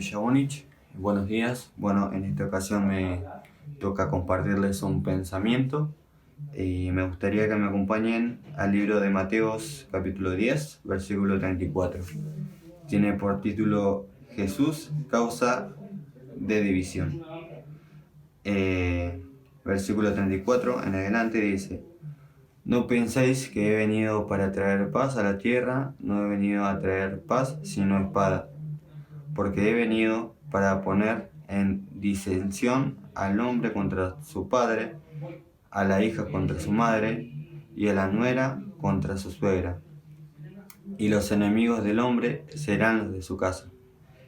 Villa Bonich. Buenos días. Bueno, en esta ocasión me toca compartirles un pensamiento y me gustaría que me acompañen al libro de Mateos capítulo 10, versículo 34. Tiene por título Jesús, causa de división. Versículo 34 en adelante dice: No penséis que he venido para traer paz a la tierra, no he venido a traer paz sino espada, porque he venido para poner en disensión al hombre contra su padre, a la hija contra su madre, y a la nuera contra su suegra. Y los enemigos del hombre serán los de su casa.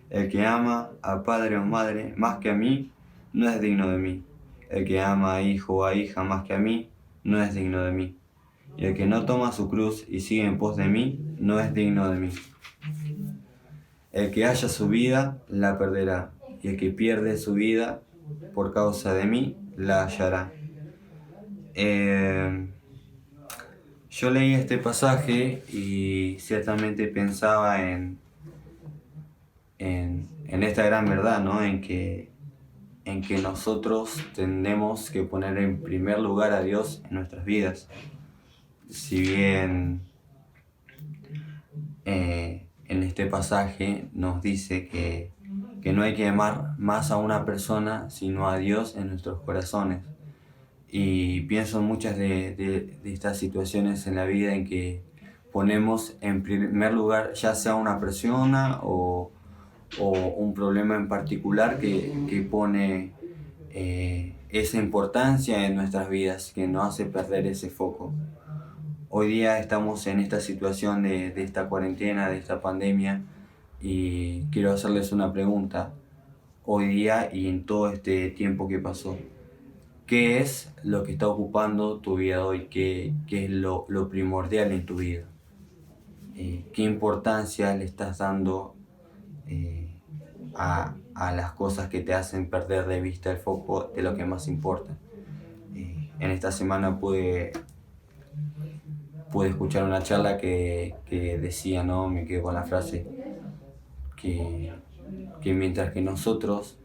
El que ama a padre o madre más que a mí, no es digno de mí. El que ama a hijo o a hija más que a mí, no es digno de mí. Y el que no toma su cruz y sigue en pos de mí, no es digno de mí. El que haya su vida, la perderá, y el que pierde su vida por causa de mí, la hallará. Yo leí este pasaje y ciertamente pensaba en esta gran verdad, ¿no? En que nosotros tenemos que poner en primer lugar a Dios en nuestras vidas. Si bien en este pasaje nos dice que no hay que amar más a una persona sino a Dios en nuestros corazones. Y pienso en muchas de estas situaciones en la vida en que ponemos en primer lugar ya sea una persona o un problema en particular que pone esa importancia en nuestras vidas, que nos hace perder ese foco. Hoy día estamos en esta situación de esta cuarentena, de esta pandemia, y quiero hacerles una pregunta. Hoy día y en todo este tiempo que pasó, ¿qué es lo que está ocupando tu vida hoy? ¿Qué es lo primordial en tu vida? ¿Qué importancia le estás dando a las cosas que te hacen perder de vista el foco de lo que más importa? En esta semana pude escuchar una charla que decía, ¿no? Me quedo con la frase, que mientras que nosotros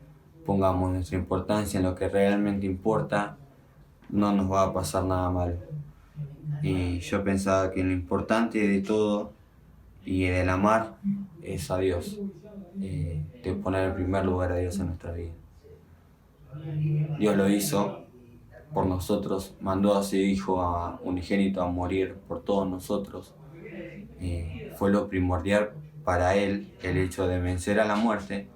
pongamos nuestra importancia en lo que realmente importa, no nos va a pasar nada malo. Y yo pensaba que lo importante de todo y del amar es a Dios, de poner en primer lugar a Dios en nuestra vida. Dios lo hizo por nosotros, mandó a su Hijo a unigénito a morir por todos nosotros. Fue lo primordial para Él el hecho de vencer a la muerte,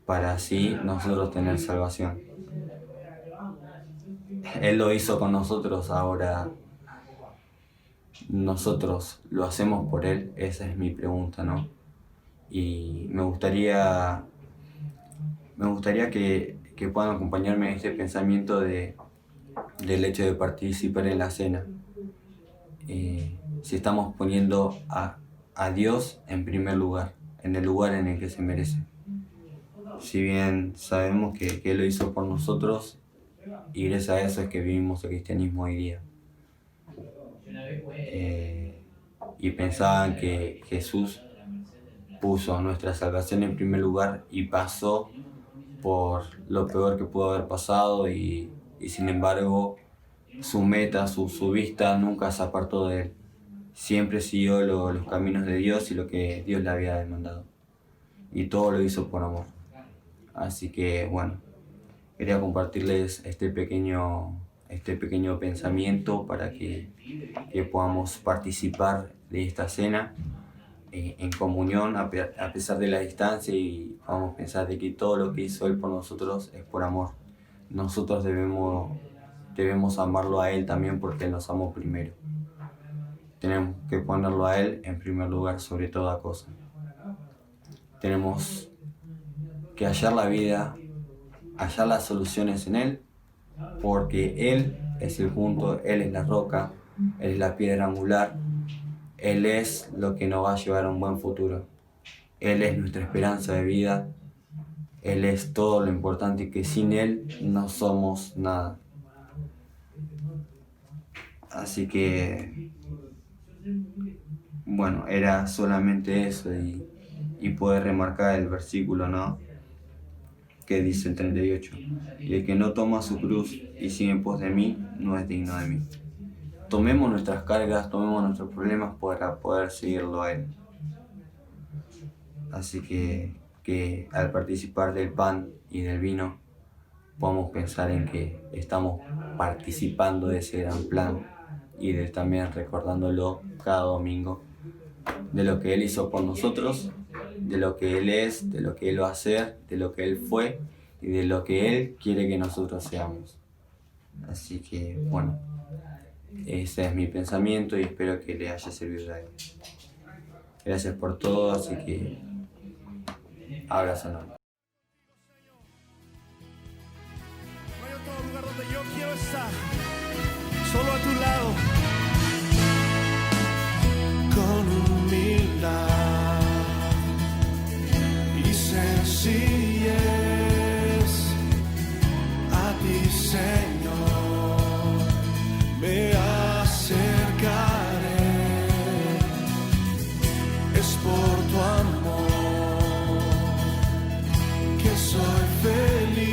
para así nosotros tener salvación. Él lo hizo con nosotros, ahora nosotros lo hacemos por Él. Esa es mi pregunta, ¿no? Y me gustaría que puedan acompañarme en este pensamiento del hecho de participar en la cena. Si estamos poniendo a Dios en primer lugar, en el lugar en el que se merece. Si bien sabemos que Él lo hizo por nosotros, y gracias a eso es que vivimos el cristianismo hoy día. Y pensaban que Jesús puso nuestra salvación en primer lugar y pasó por lo peor que pudo haber pasado, y sin embargo su meta, su vista nunca se apartó de Él. Siempre siguió los caminos de Dios y lo que Dios le había demandado. Y todo lo hizo por amor. Así que bueno, quería compartirles este pequeño pensamiento para que podamos participar de esta cena en comunión a pesar de la distancia, y podamos pensar de que todo lo que hizo Él por nosotros es por amor. Nosotros debemos amarlo a Él también, porque Él nos amó primero. Tenemos que ponerlo a Él en primer lugar sobre toda cosa. Tenemos que hallar la vida, hallar las soluciones en Él, porque Él es el punto, Él es la roca, Él es la piedra angular, Él es lo que nos va a llevar a un buen futuro. Él es nuestra esperanza de vida, Él es todo lo importante, y que sin Él no somos nada. Así que, bueno, era solamente eso, y y puede remarcar el versículo, ¿no?, que dice el 38, y el que no toma su cruz y sigue en pos de mí, no es digno de mí. Tomemos nuestras cargas, tomemos nuestros problemas para poder seguirlo a Él. Así que al participar del pan y del vino, podamos pensar en que estamos participando de ese gran plan y de también recordándolo cada domingo, de lo que Él hizo por nosotros, de lo que Él es, de lo que Él va a hacer, de lo que Él fue y de lo que Él quiere que nosotros seamos. Así que bueno, ese es mi pensamiento y espero que le haya servido a Él. Gracias por todo, así que abrazo enorme. No hay otro lugar donde yo quiero estar, solo a tu lado, con humildad y sencillez a ti, Señor, me acercaré. Es por tu amor que soy feliz.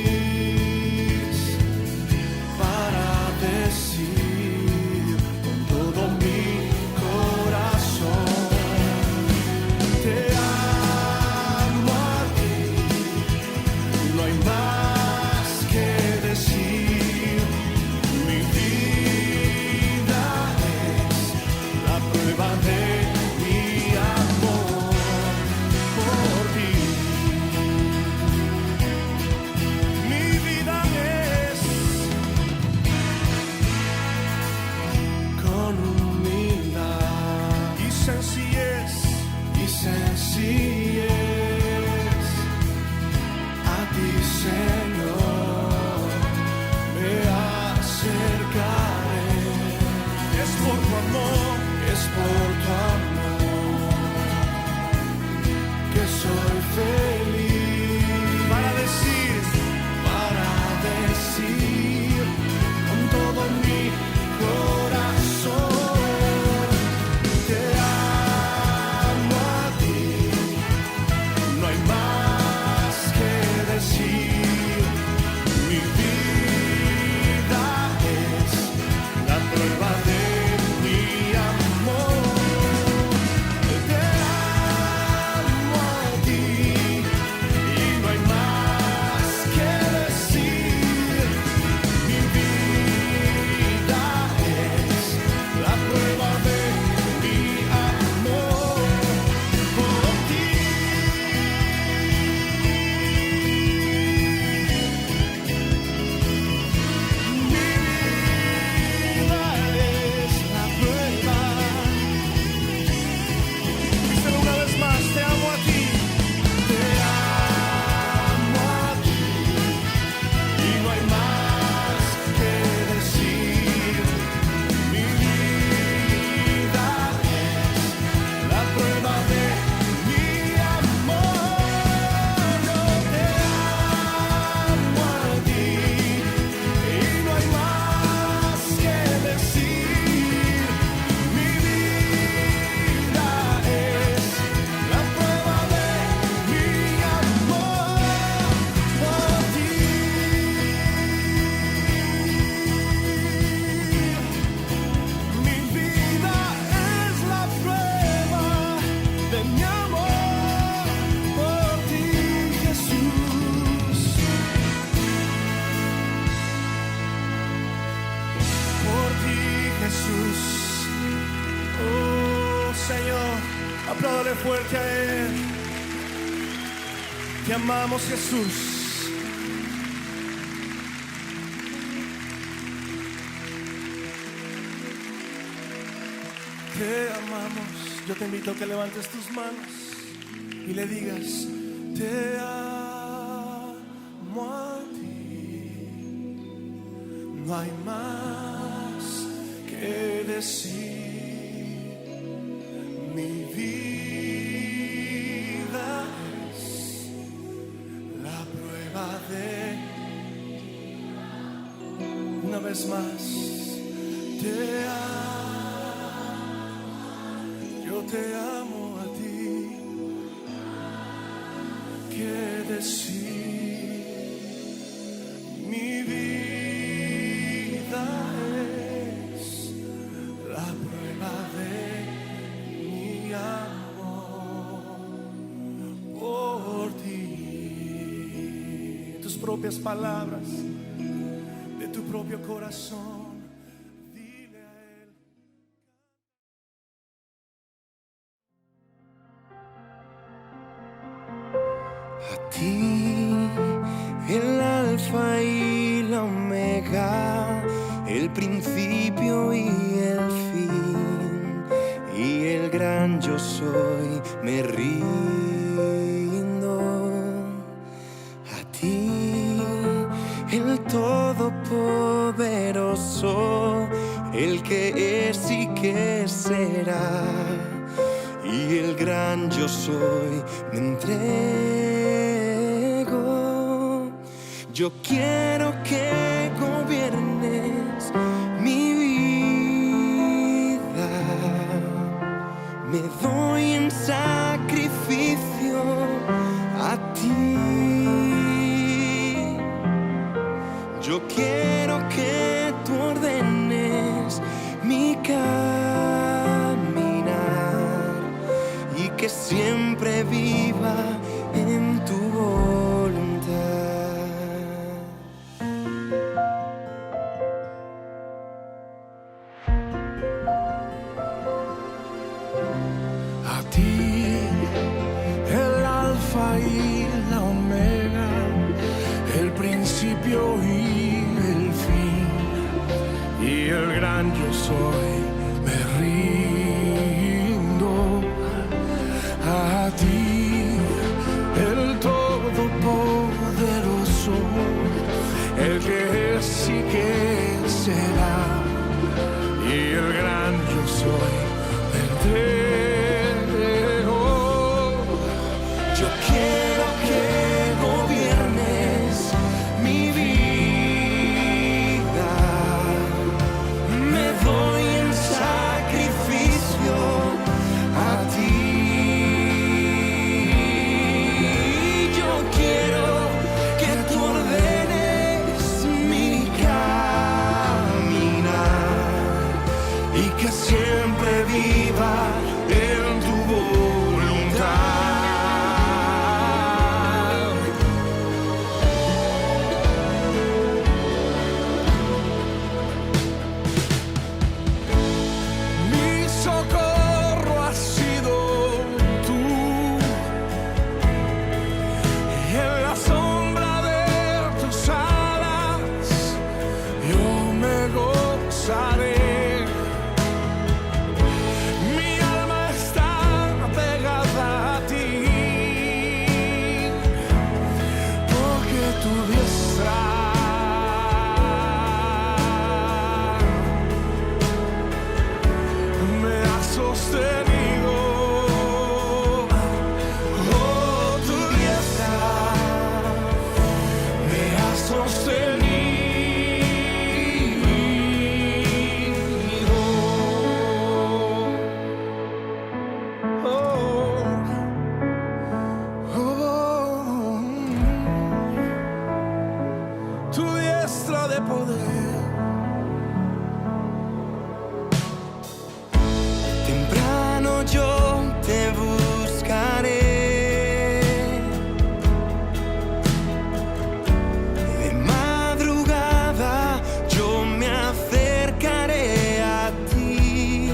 Apláudale fuerte a Él. Te amamos, Jesús. Te amamos. Yo te invito a que levantes tus manos y le digas: te amo a ti. No hay más que decir. Mi vida es la prueba de. Una vez más, te amo, yo te amo a ti. decir. Mi vida es la prueba de mi amor por ti. Tus propias palabras, de tu propio corazón. A ti, el alfa y la omega, el principio y el fin, y el gran yo soy, me rindo. A ti, el todopoderoso, el que es y que será, y el gran yo soy, me entrego. Yo quiero que gobiernes mi vida. Me doy en sacrificio a ti. Yo quiero que tú ordenes mi caminar y que siempre viva en tu voluntad. A ti, el alfa y la omega, el principio y el fin, y el gran yo soy, me rindo. A ti, el todopoderoso, el que es y que será, y el gran yo soy, me entrego. Yo quiero que gobiernes mi vida. Me doy en sacrificio a ti. Yo quiero que tú ordenes mi caminar y que siempre viva en tu voluntad. Mi socorro has sido tú, y en la sombra de tus alas yo me gozaré. Mi alma está pegada a ti, porque tu diestra me ha sostenido. Oh, tu diestra me ha sostenido. Oh, oh, tu diestra de poder. Temprano yo te buscaré, de madrugada yo me acercaré a ti.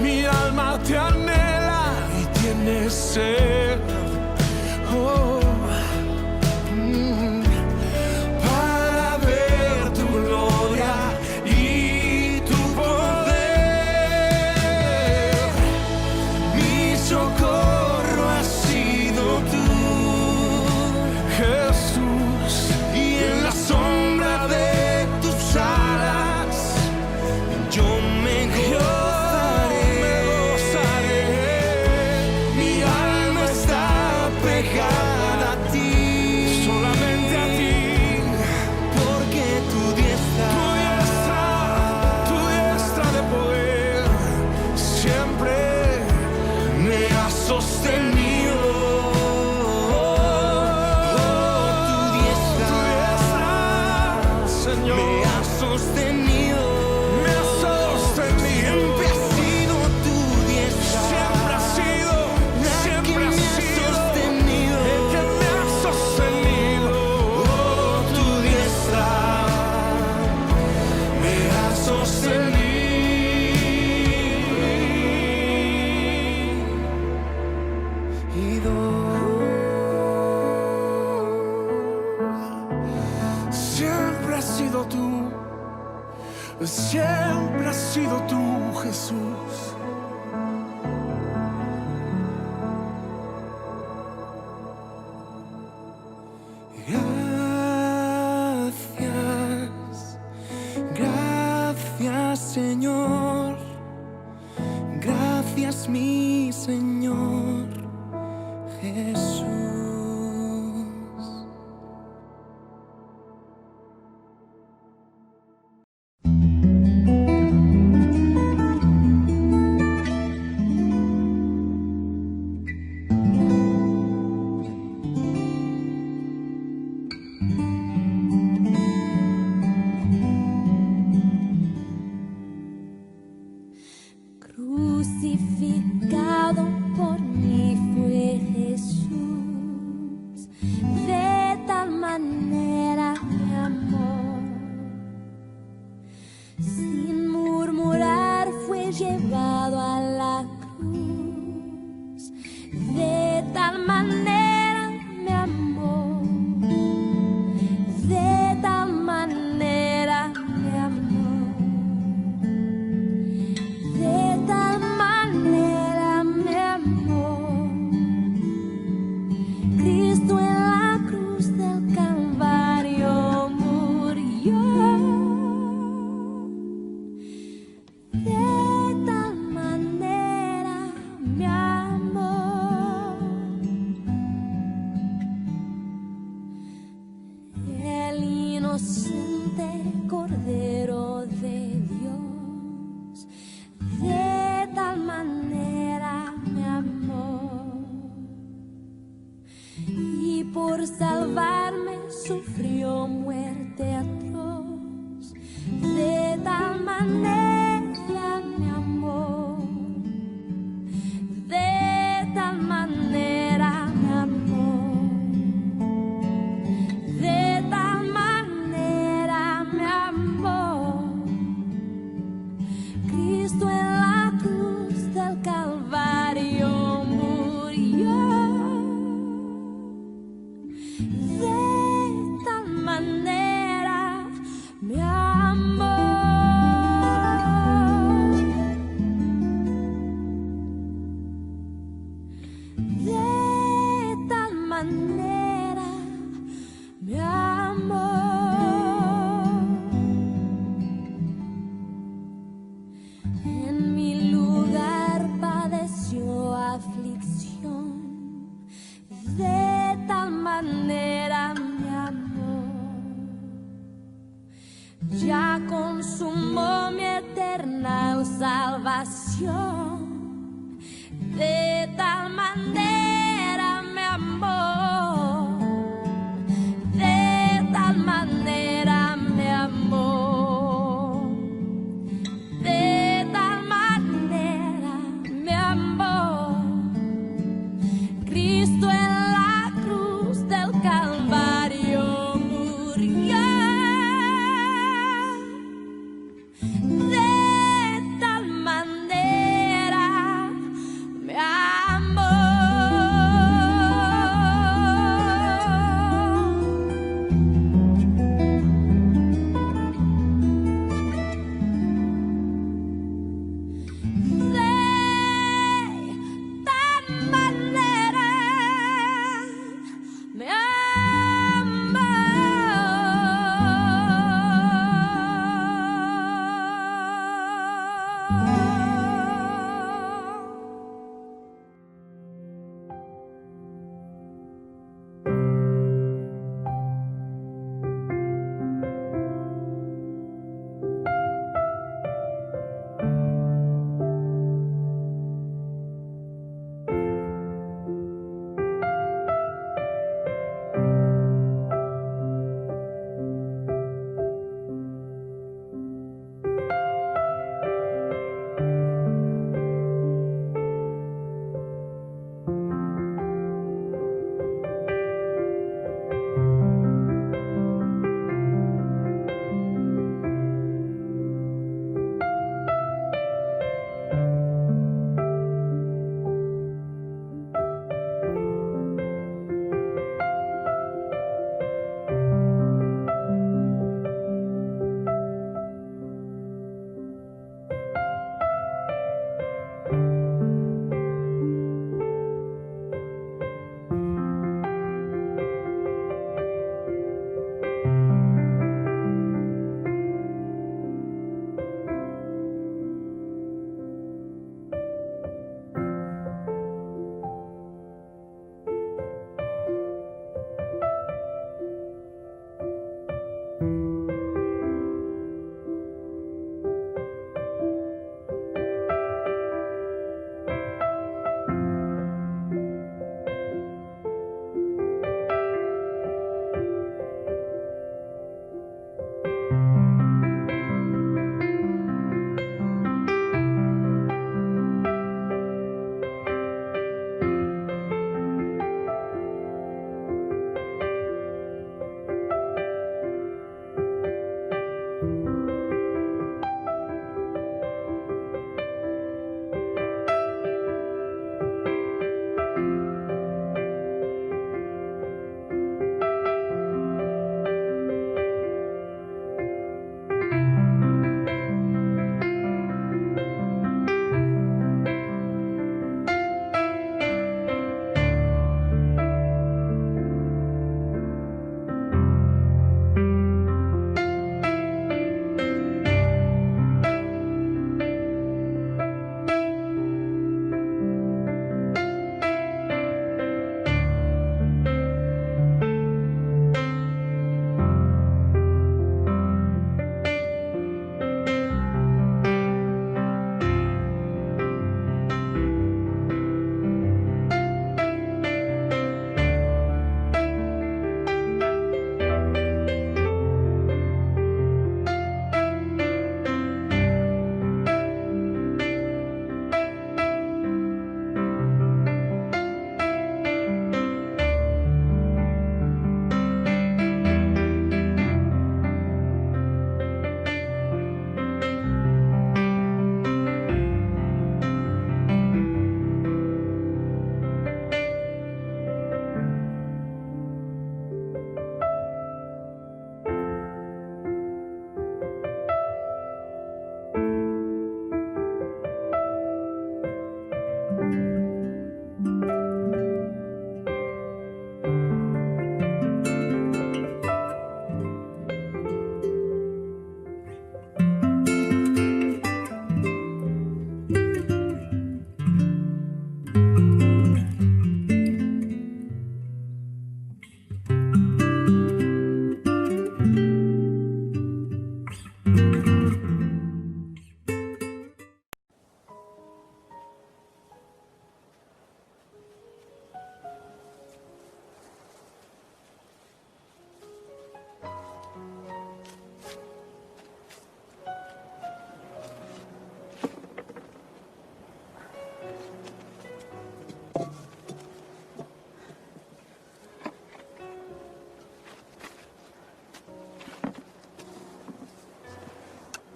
Mi alma te anhela y tiene sed. Oh, para siempre has sido tú, siempre has sido tú, Jesús. Gracias, gracias Señor, gracias mi Señor Jesús. Crucificado por mí fue Jesús, de tal manera mi amor, sin murmurar fue llevado a la cruz, de tal manera me amó, de tal manera me amó. De tal manera me amó, Cristo en la cruz del Calvario murió. De tal manera me amó, el inocente Cordero de Dios. De tal manera me amó, y por salvarme sufrió muerte atroz. De tal manera me amó, de tal manera me amó, de tal manera me amó. Cristo en la cruz del Calvario murió. De tal manera me amó. De tal manera me amó. En mi lugar padeció aflicción, de tal manera me amó. Ya consumó mi eterna salvación, de tal manera me amó, de tal manera me amó. De tal manera me amó, Cristo en la cruz del Calvario murió. De tal manera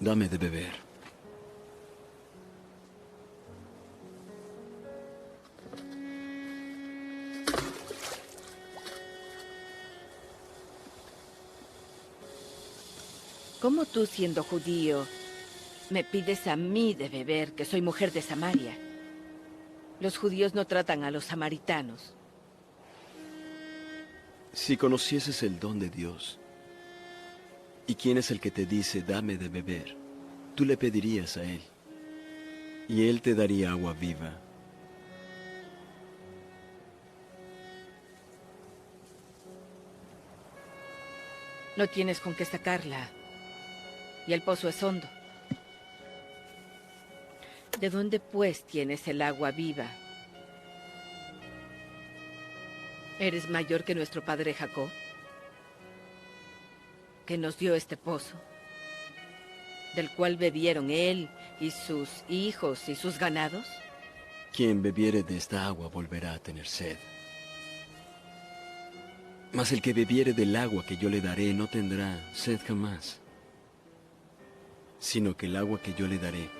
Dame de beber. ¿Cómo tú, siendo judío, me pides a mí de beber, que soy mujer de Samaria? Los judíos no tratan a los samaritanos. Si conocieses el don de Dios, ¿y quién es el que te dice, dame de beber? Tú le pedirías a Él, y Él te daría agua viva. No tienes con qué sacarla, y el pozo es hondo. ¿De dónde, pues, tienes el agua viva? ¿Eres mayor que nuestro padre Jacob, que nos dio este pozo, del cual bebieron él y sus hijos y sus ganados? Quien bebiere de esta agua volverá a tener sed. Mas el que bebiere del agua que yo le daré no tendrá sed jamás, sino que el agua que yo le daré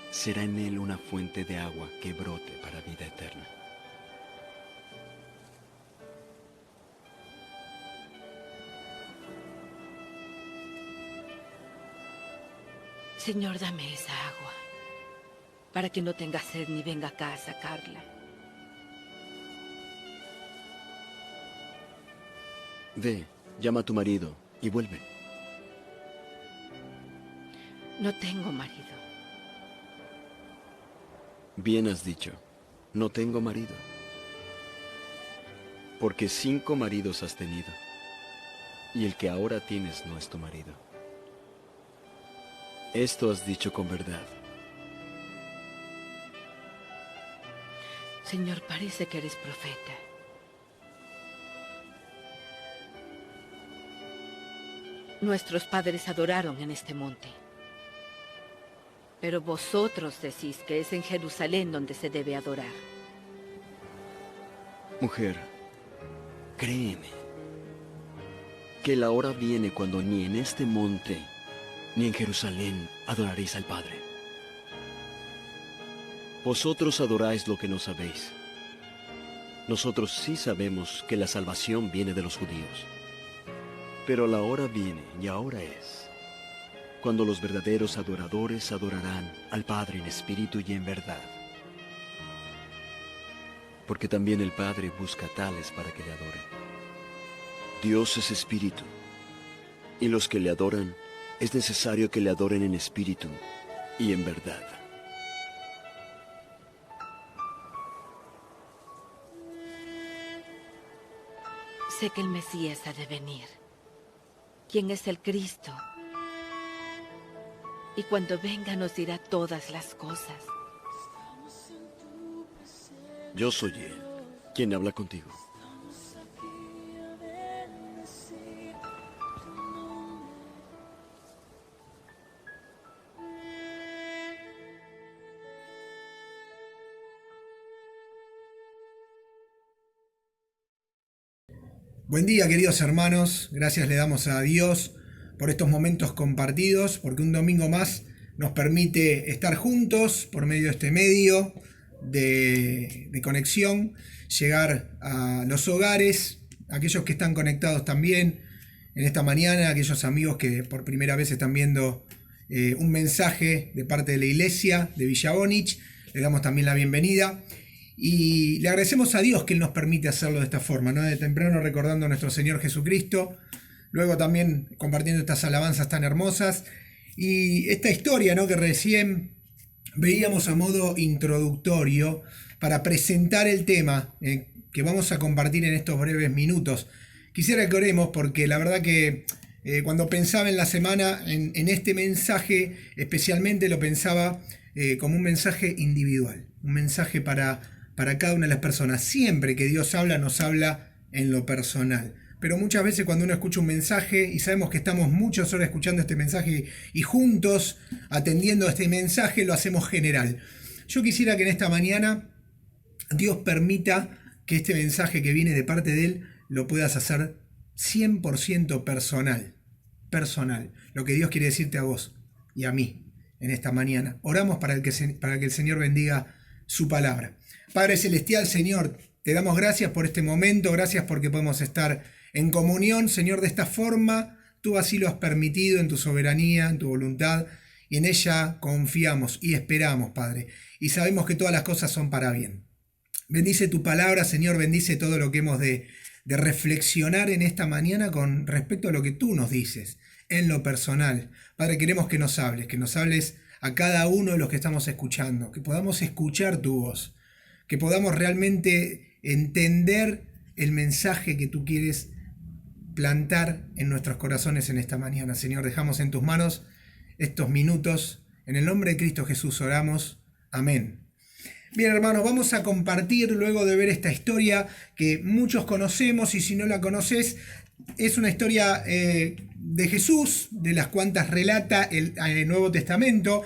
será en él una fuente de agua que brote para vida eterna. Señor, dame esa agua, para que no tenga sed ni venga acá a sacarla. Ve, llama a tu marido y vuelve. No tengo marido. Bien has dicho, no tengo marido. Porque 5 maridos has tenido, y el que ahora tienes no es tu marido. Esto has dicho con verdad. Señor, parece que eres profeta. Nuestros padres adoraron en este monte. Pero vosotros decís que es en Jerusalén donde se debe adorar. Mujer, créeme, que la hora viene cuando ni en este monte ni en Jerusalén adoraréis al Padre. Vosotros adoráis lo que no sabéis. Nosotros sí sabemos que la salvación viene de los judíos. Pero la hora viene, y ahora es, cuando los verdaderos adoradores adorarán al Padre en espíritu y en verdad. Porque también el Padre busca tales para que le adoren. Dios es espíritu, y los que le adoran, es necesario que le adoren en espíritu y en verdad. Sé que el Mesías ha de venir. ¿Quién es el Cristo? Y cuando venga nos dirá todas las cosas. Yo soy Él, quien habla contigo. Buen día, queridos hermanos. Gracias le damos a Dios por estos momentos compartidos, porque un domingo más nos permite estar juntos por medio de este medio de conexión, llegar a los hogares, aquellos que están conectados también en esta mañana, aquellos amigos que por primera vez están viendo un mensaje de parte de la iglesia de Villa Bonich. Le damos también la bienvenida. Y le agradecemos a Dios que Él nos permite hacerlo de esta forma, ¿no? De temprano recordando a nuestro Señor Jesucristo, luego también compartiendo estas alabanzas tan hermosas y esta historia, ¿no? Que recién veíamos a modo introductorio para presentar el tema que vamos a compartir en estos breves minutos. Quisiera que oremos porque la verdad que cuando pensaba en la semana, en este mensaje especialmente lo pensaba como un mensaje individual, un mensaje para cada una de las personas. Siempre que Dios habla, nos habla en lo personal. Pero muchas veces cuando uno escucha un mensaje y sabemos que estamos muchas horas escuchando este mensaje y juntos atendiendo este mensaje, lo hacemos general. Yo quisiera que en esta mañana Dios permita que este mensaje que viene de parte de Él lo puedas hacer 100% personal. Personal. Lo que Dios quiere decirte a vos y a mí en esta mañana. Oramos para que el Señor bendiga su palabra. Padre Celestial, Señor, te damos gracias por este momento, gracias porque podemos estar en comunión, Señor, de esta forma. Tú así lo has permitido en tu soberanía, en tu voluntad, y en ella confiamos y esperamos, Padre. Y sabemos que todas las cosas son para bien. Bendice tu palabra, Señor, bendice todo lo que hemos de reflexionar en esta mañana con respecto a lo que tú nos dices, en lo personal. Padre, queremos que nos hables a cada uno de los que estamos escuchando, que podamos escuchar tu voz, que podamos realmente entender el mensaje que tú quieres plantar en nuestros corazones en esta mañana. Señor, dejamos en tus manos estos minutos. En el nombre de Cristo Jesús oramos. Amén. Bien, hermanos, vamos a compartir luego de ver esta historia que muchos conocemos, y si no la conoces, es una historia de Jesús, de las cuantas relata el Nuevo Testamento,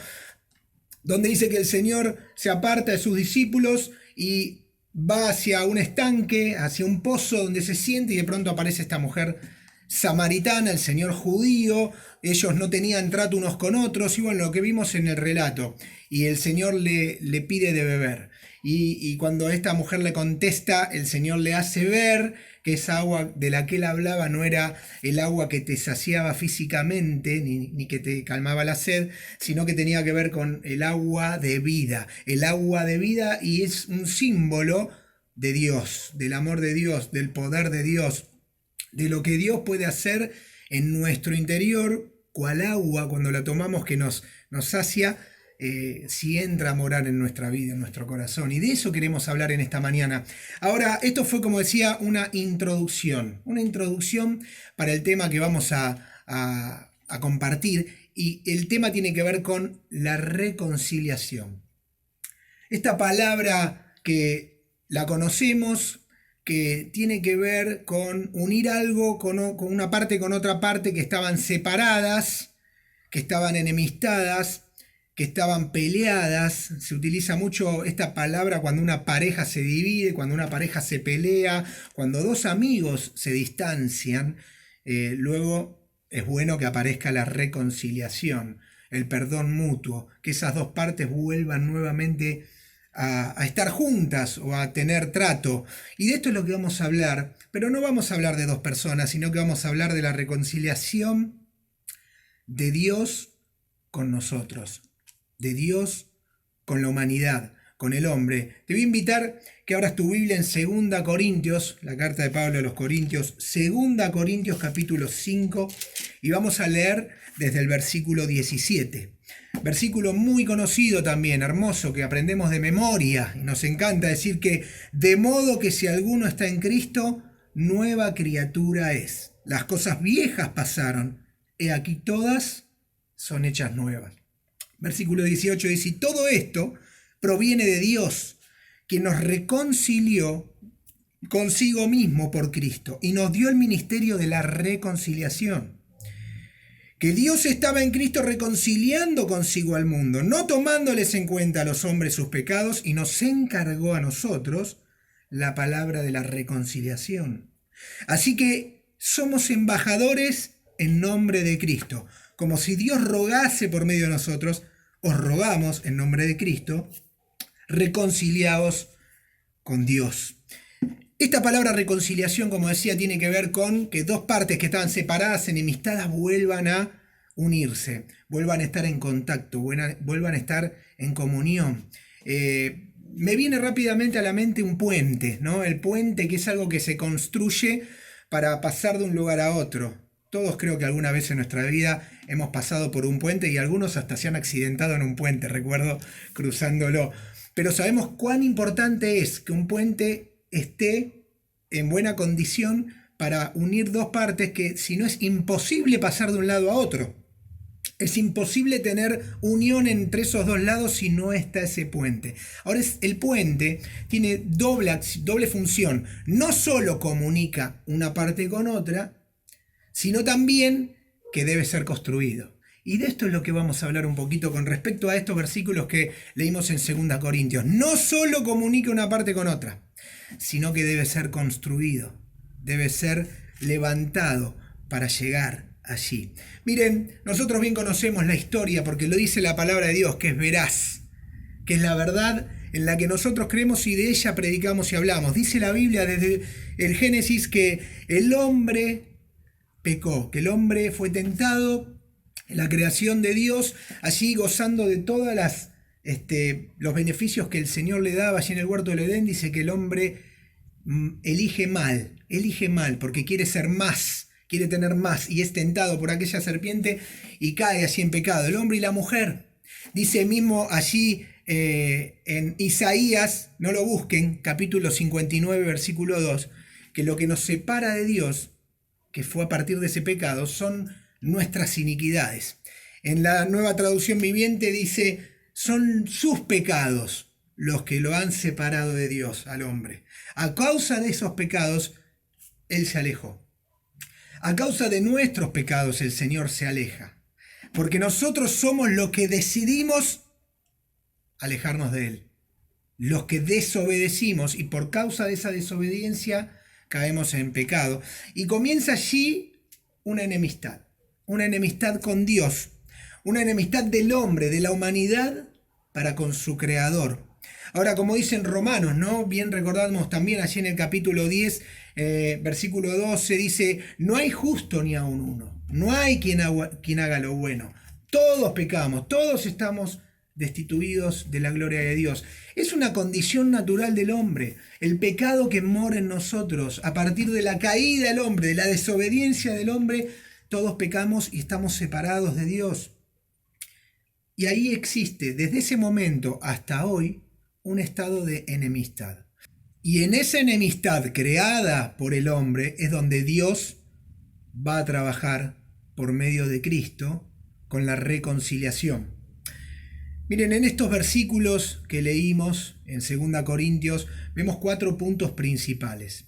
donde dice que el Señor se aparta de sus discípulos y va hacia un estanque, hacia un pozo donde se siente, y de pronto aparece esta mujer samaritana, el Señor judío. Ellos no tenían trato unos con otros, y bueno, lo que vimos en el relato, y el Señor le pide de beber, y cuando esta mujer le contesta, el Señor le hace ver que esa agua de la que él hablaba no era el agua que te saciaba físicamente, ni que te calmaba la sed, sino que tenía que ver con el agua de vida, y es un símbolo de Dios, del amor de Dios, del poder de Dios, de lo que Dios puede hacer en nuestro interior, cual agua cuando la tomamos que nos sacia, si entra a morar en nuestra vida, en nuestro corazón. Y de eso queremos hablar en esta mañana. Ahora, esto fue, como decía, una introducción para el tema que vamos a compartir, y el tema tiene que ver con la reconciliación. Esta palabra que la conocemos, que tiene que ver con unir algo con una parte con otra parte, que estaban separadas, que estaban enemistadas, que estaban peleadas. Se utiliza mucho esta palabra cuando una pareja se divide, cuando una pareja se pelea, cuando dos amigos se distancian. Luego es bueno que aparezca la reconciliación, el perdón mutuo, que esas dos partes vuelvan nuevamente a estar juntas o a tener trato. Y de esto es lo que vamos a hablar, pero no vamos a hablar de dos personas, sino que vamos a hablar de la reconciliación de Dios con nosotros, de Dios con la humanidad, con el hombre. Te voy a invitar que abras tu Biblia en 2 Corintios, la carta de Pablo a los Corintios, 2 Corintios capítulo 5, y vamos a leer desde el versículo 17. Versículo muy conocido también, hermoso, que aprendemos de memoria, y nos encanta decir que de modo que si alguno está en Cristo, nueva criatura es. Las cosas viejas pasaron, he aquí todas son hechas nuevas. Versículo 18 dice, y todo esto proviene de Dios, que nos reconcilió consigo mismo por Cristo y nos dio el ministerio de la reconciliación. Que Dios estaba en Cristo reconciliando consigo al mundo, no tomándoles en cuenta a los hombres sus pecados, y nos encargó a nosotros la palabra de la reconciliación. Así que somos embajadores en nombre de Cristo. Como si Dios rogase por medio de nosotros, os rogamos en nombre de Cristo, reconciliaos con Dios. Esta palabra reconciliación, como decía, tiene que ver con que dos partes que estaban separadas, enemistadas, vuelvan a unirse, vuelvan a estar en contacto, vuelvan a estar en comunión. Me viene rápidamente a la mente un puente, ¿no? El puente, que es algo que se construye para pasar de un lugar a otro. Todos creo que alguna vez en nuestra vida hemos pasado por un puente, y algunos hasta se han accidentado en un puente, recuerdo cruzándolo. Pero sabemos cuán importante es que un puente esté en buena condición para unir dos partes, que si no es imposible pasar de un lado a otro. Es imposible tener unión entre esos dos lados si no está ese puente. Ahora, el puente tiene doble función. No solo comunica una parte con otra, sino también que debe ser construido. Y de esto es lo que vamos a hablar un poquito con respecto a estos versículos que leímos en 2 Corintios. No solo comunica una parte con otra, sino que debe ser construido, debe ser levantado para llegar allí. Miren, nosotros bien conocemos la historia porque lo dice la palabra de Dios, que es veraz, que es la verdad en la que nosotros creemos y de ella predicamos y hablamos. Dice la Biblia desde el Génesis que el hombre pecó, que el hombre fue tentado en la creación de Dios, allí gozando de todas los beneficios que el Señor le daba allí en el huerto del Edén. Dice que el hombre elige mal porque quiere ser más, quiere tener más, y es tentado por aquella serpiente y cae así en pecado. El hombre y la mujer, dice mismo allí en Isaías, no lo busquen, capítulo 59, versículo 2, que lo que nos separa de Dios, que fue a partir de ese pecado, son nuestras iniquidades. En la Nueva Traducción Viviente dice, son sus pecados los que lo han separado de Dios al hombre. A causa de esos pecados, Él se alejó. A causa de nuestros pecados, el Señor se aleja. Porque nosotros somos los que decidimos alejarnos de Él. Los que desobedecimos, y por causa de esa desobediencia caemos en pecado. Y comienza allí una enemistad con Dios, una enemistad del hombre, de la humanidad, para con su Creador. Ahora, como dicen Romanos, ¿no? Bien recordamos también allí en el capítulo 10, versículo 12, dice, no hay justo ni aun uno, no hay quien haga lo bueno. Todos pecamos, todos estamos destituidos de la gloria de Dios. Es una condición natural del hombre, el pecado que mora en nosotros. A partir de la caída del hombre, de la desobediencia del hombre, todos pecamos y estamos separados de Dios. Y ahí existe, desde ese momento hasta hoy, un estado de enemistad. Y en esa enemistad creada por el hombre es donde Dios va a trabajar por medio de Cristo con la reconciliación. Miren, en estos versículos que leímos en 2 Corintios vemos 4 puntos principales.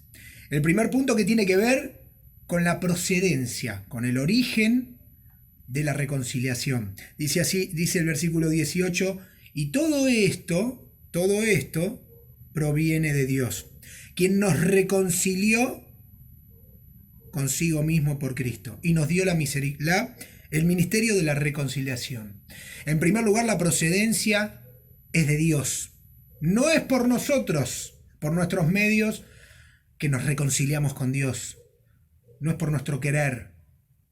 El primer punto, que tiene que ver con la procedencia, con el origen de la reconciliación. Dice así, dice el versículo 18, y todo esto proviene de Dios, quien nos reconcilió consigo mismo por Cristo y nos dio el ministerio de la reconciliación. En primer lugar, la procedencia es de Dios. No es por nosotros, por nuestros medios, que nos reconciliamos con Dios. No es por nuestro querer.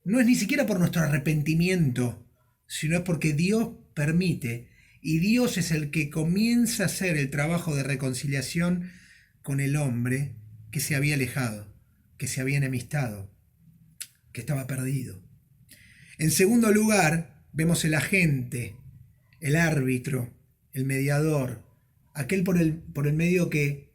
No es ni siquiera por nuestro arrepentimiento, sino es porque Dios permite. Y Dios es el que comienza a hacer el trabajo de reconciliación con el hombre que se había alejado, que se había enemistado, que estaba perdido. En segundo lugar, vemos el agente, el árbitro, el mediador, aquel por el medio que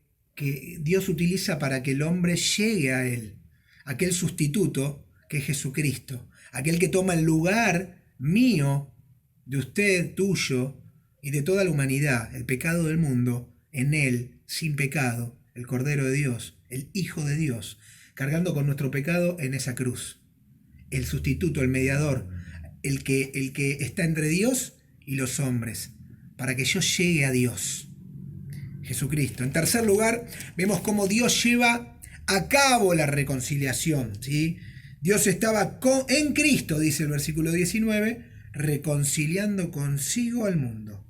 Dios utiliza para que el hombre llegue a Él, aquel sustituto que es Jesucristo, aquel que toma el lugar mío, de usted, tuyo, y de toda la humanidad, el pecado del mundo, en Él, sin pecado, el Cordero de Dios, el Hijo de Dios, cargando con nuestro pecado en esa cruz. El sustituto, el mediador, el que está entre Dios y los hombres, para que yo llegue a Dios, Jesucristo. En tercer lugar, vemos cómo Dios lleva a cabo la reconciliación, ¿sí? Dios estaba en Cristo, dice el versículo 19, reconciliando consigo al mundo,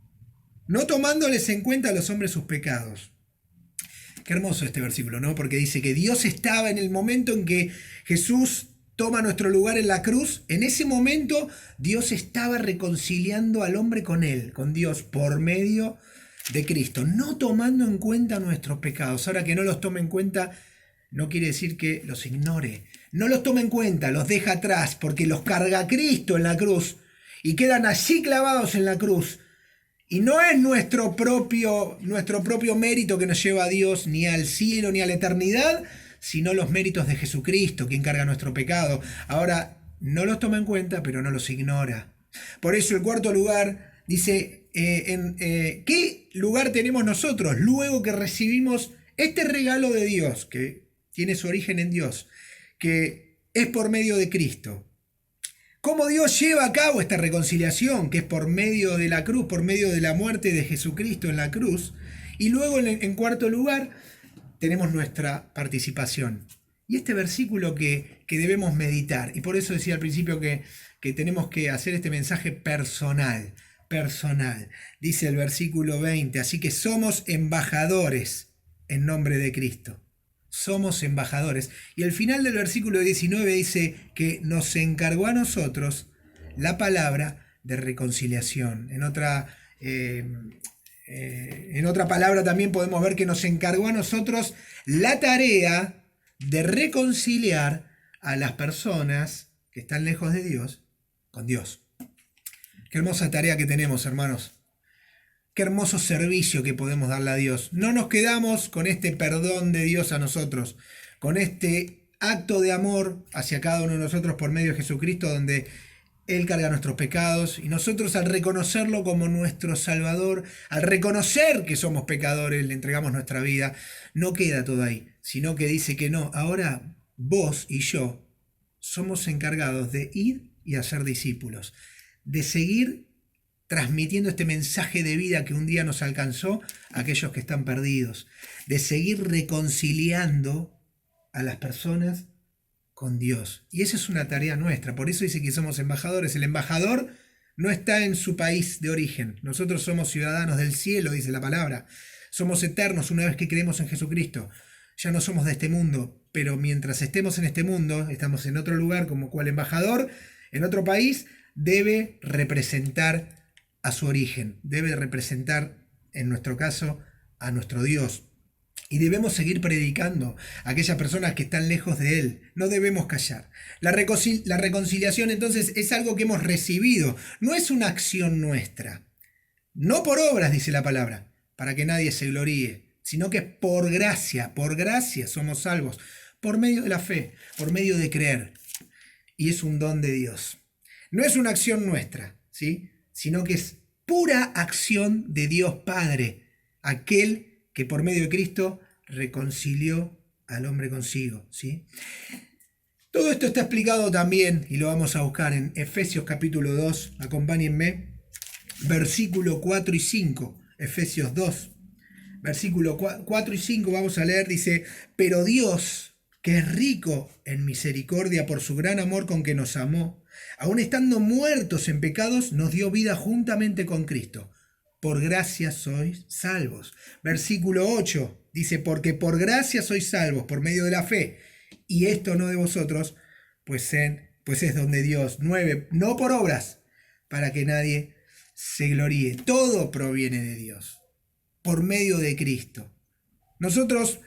no tomándoles en cuenta a los hombres sus pecados. Qué hermoso este versículo, ¿no? Porque dice que Dios estaba en el momento en que Jesús toma nuestro lugar en la cruz. En ese momento Dios estaba reconciliando al hombre con Él, con Dios, por medio de Cristo, no tomando en cuenta nuestros pecados. Ahora, que no los tome en cuenta no quiere decir que los ignore. No los toma en cuenta, los deja atrás, porque los carga Cristo en la cruz y quedan allí clavados en la cruz. Y no es nuestro propio mérito que nos lleva a Dios, ni al cielo, ni a la eternidad, sino los méritos de Jesucristo, quien carga nuestro pecado. Ahora, no los toma en cuenta, pero no los ignora. Por eso el cuarto lugar dice, ¿qué lugar tenemos nosotros luego que recibimos este regalo de Dios, que tiene su origen en Dios, que es por medio de Cristo? ¿Cómo Dios lleva a cabo esta reconciliación, que es por medio de la cruz, por medio de la muerte de Jesucristo en la cruz? Y luego, en cuarto lugar, tenemos nuestra participación. Y este versículo que que debemos meditar. Y por eso decía al principio que tenemos que hacer este mensaje personal. Dice el versículo 20, así que somos embajadores en nombre de Cristo. Somos embajadores. Y el final del versículo 19 dice que nos encargó a nosotros la palabra de reconciliación. En otra palabra también podemos ver que nos encargó a nosotros la tarea de reconciliar a las personas que están lejos de Dios con Dios. Qué hermosa tarea que tenemos, hermanos. Qué hermoso servicio que podemos darle a Dios. No nos quedamos con este perdón de Dios a nosotros, con este acto de amor hacia cada uno de nosotros por medio de Jesucristo, donde Él carga nuestros pecados y nosotros, al reconocerlo como nuestro Salvador, al reconocer que somos pecadores, le entregamos nuestra vida. No queda todo ahí, sino que dice que no, ahora vos y yo somos encargados de ir y hacer discípulos, de seguir transmitiendo este mensaje de vida que un día nos alcanzó a aquellos que están perdidos, de seguir reconciliando a las personas con Dios. Y esa es una tarea nuestra, por eso dice que somos embajadores. El embajador no está en su país de origen. Nosotros somos ciudadanos del cielo, dice la palabra. Somos eternos una vez que creemos en Jesucristo. Ya no somos de este mundo, pero mientras estemos en este mundo, estamos en otro lugar como cual embajador, en otro país, debe representar a su origen, debe representar, en nuestro caso, a nuestro Dios. Y debemos seguir predicando a aquellas personas que están lejos de Él. No debemos callar. La reconciliación, entonces, es algo que hemos recibido. No es una acción nuestra. No por obras, dice la palabra, para que nadie se gloríe, sino que es por gracia somos salvos, por medio de la fe, por medio de creer. Y es un don de Dios. No es una acción nuestra, ¿sí?, sino que es pura acción de Dios Padre, aquel que por medio de Cristo reconcilió al hombre consigo, ¿sí? Todo esto está explicado también, y lo vamos a buscar en Efesios capítulo 2, acompáñenme, versículo 4 y 5, Efesios 2, versículo 4 y 5, vamos a leer, dice, pero Dios, que es rico en misericordia por su gran amor con que nos amó, aun estando muertos en pecados, nos dio vida juntamente con Cristo. Por gracia sois salvos. Versículo 8 dice, porque por gracia sois salvos por medio de la fe, y esto no de vosotros, pues es don de Dios. 9, no por obras, para que nadie se gloríe. Todo proviene de Dios, por medio de Cristo. Nosotros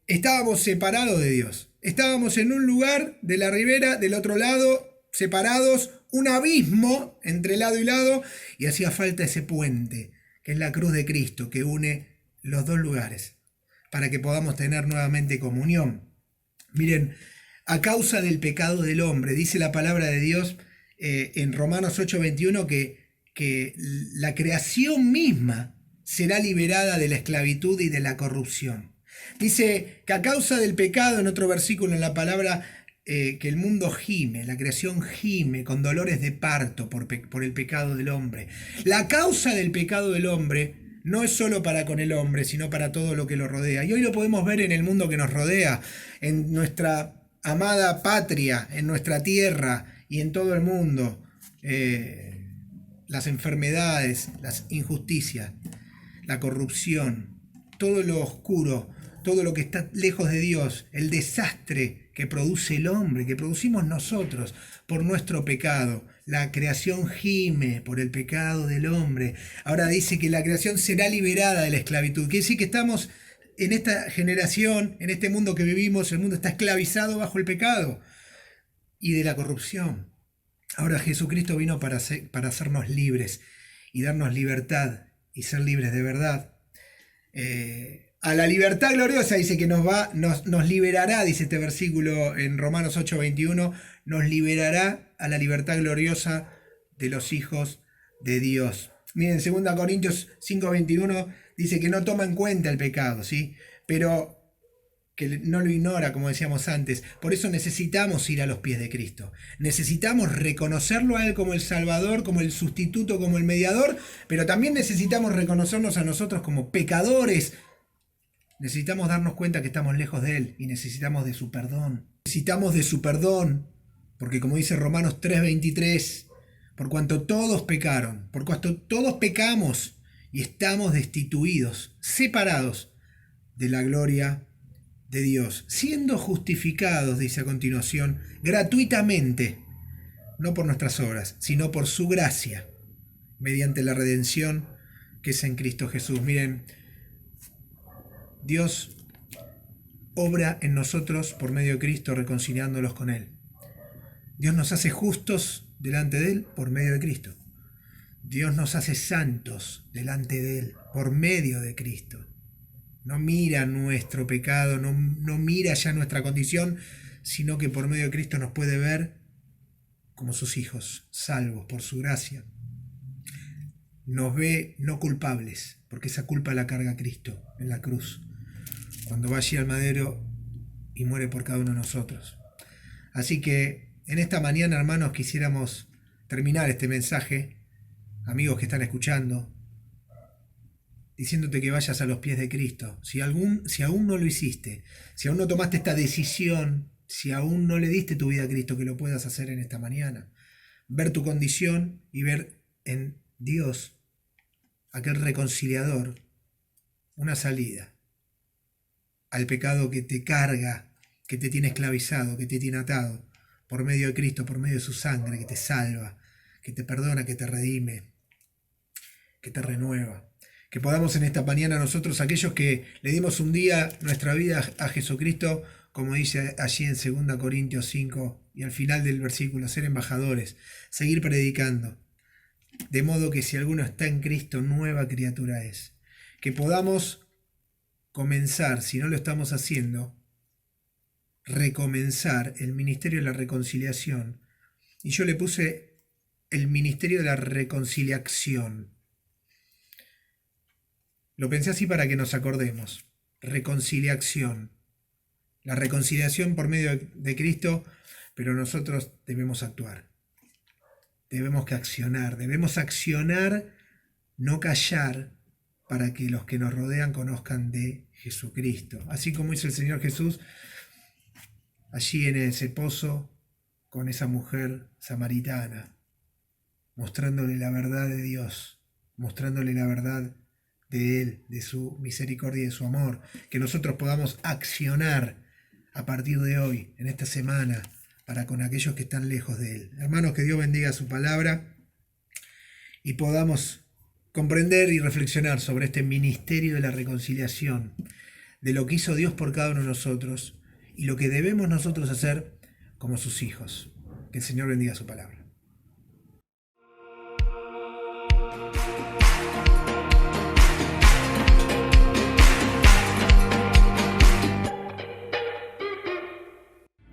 estábamos separados de Dios. Estábamos en un lugar de la ribera, del otro lado, separados, un abismo entre lado y lado, y hacía falta ese puente, que es la cruz de Cristo, que une los dos lugares, para que podamos tener nuevamente comunión. Miren, a causa del pecado del hombre, dice la palabra de Dios en Romanos 8:21, que la creación misma será liberada de la esclavitud y de la corrupción. Dice que a causa del pecado, en otro versículo en la palabra, que el mundo gime, la creación gime con dolores de parto por el pecado del hombre. La causa del pecado del hombre no es solo para con el hombre, sino para todo lo que lo rodea. Y hoy lo podemos ver en el mundo que nos rodea, en nuestra amada patria, en nuestra tierra y en todo el mundo. Las enfermedades, las injusticias, la corrupción, todo lo oscuro, todo lo que está lejos de Dios, el desastre que produce el hombre, que producimos nosotros por nuestro pecado. La creación gime por el pecado del hombre. Ahora dice que la creación será liberada de la esclavitud. Quiere decir que estamos en esta generación, en este mundo que vivimos, el mundo está esclavizado bajo el pecado y de la corrupción. Ahora Jesucristo vino para hacernos libres y darnos libertad y ser libres de verdad. A la libertad gloriosa dice que nos liberará, dice este versículo en Romanos 8:21, nos liberará a la libertad gloriosa de los hijos de Dios. Miren, 2 Corintios 5:21 dice que no toma en cuenta el pecado, ¿sí? Pero que no lo ignora, como decíamos antes. Por eso necesitamos ir a los pies de Cristo. Necesitamos reconocerlo a Él como el Salvador, como el sustituto, como el mediador, pero también necesitamos reconocernos a nosotros como pecadores, Necesitamos darnos cuenta que estamos lejos de Él y necesitamos de su perdón. Necesitamos de su perdón, porque como dice Romanos 3:23, por cuanto todos pecaron, por cuanto todos pecamos y estamos destituidos, separados de la gloria de Dios, siendo justificados, dice a continuación, gratuitamente, no por nuestras obras, sino por su gracia, mediante la redención que es en Cristo Jesús. Miren, Dios obra en nosotros por medio de Cristo reconciliándolos con Él. Dios nos hace justos delante de Él por medio de Cristo. Dios nos hace santos delante de Él por medio de Cristo. No mira nuestro pecado, no mira ya nuestra condición, sino que por medio de Cristo nos puede ver como sus hijos, salvos por su gracia. Nos ve no culpables, porque esa culpa la carga Cristo en la cruz, cuando va allí al madero y muere por cada uno de nosotros. Así que en esta mañana, hermanos, quisiéramos terminar este mensaje, amigos que están escuchando, diciéndote que vayas a los pies de Cristo. Si aún no lo hiciste, si aún no tomaste esta decisión, si aún no le diste tu vida a Cristo, que lo puedas hacer en esta mañana. Ver tu condición y ver en Dios, aquel reconciliador, una salida al pecado que te carga, que te tiene esclavizado, que te tiene atado, por medio de Cristo, por medio de su sangre, que te salva, que te perdona, que te redime, que te renueva. Que podamos en esta mañana nosotros, aquellos que le dimos un día nuestra vida a Jesucristo, como dice allí en 2 Corintios 5 y al final del versículo, ser embajadores, seguir predicando. De modo que si alguno está en Cristo, nueva criatura es. Que podamos comenzar, si no lo estamos haciendo, recomenzar el ministerio de la reconciliación. Y yo le puse el ministerio de la reconciliación. Lo pensé así para que nos acordemos. Reconciliación. La reconciliación por medio de Cristo, pero nosotros debemos actuar. Debemos accionar, no callar, para que los que nos rodean conozcan de Jesucristo. Así como hizo el Señor Jesús allí en ese pozo con esa mujer samaritana, mostrándole la verdad de Dios, mostrándole la verdad de Él, de su misericordia y de su amor. Que nosotros podamos accionar a partir de hoy, en esta semana, para con aquellos que están lejos de Él. Hermanos, que Dios bendiga su palabra y podamos comprender y reflexionar sobre este ministerio de la reconciliación, de lo que hizo Dios por cada uno de nosotros y lo que debemos nosotros hacer como sus hijos. Que el Señor bendiga su palabra.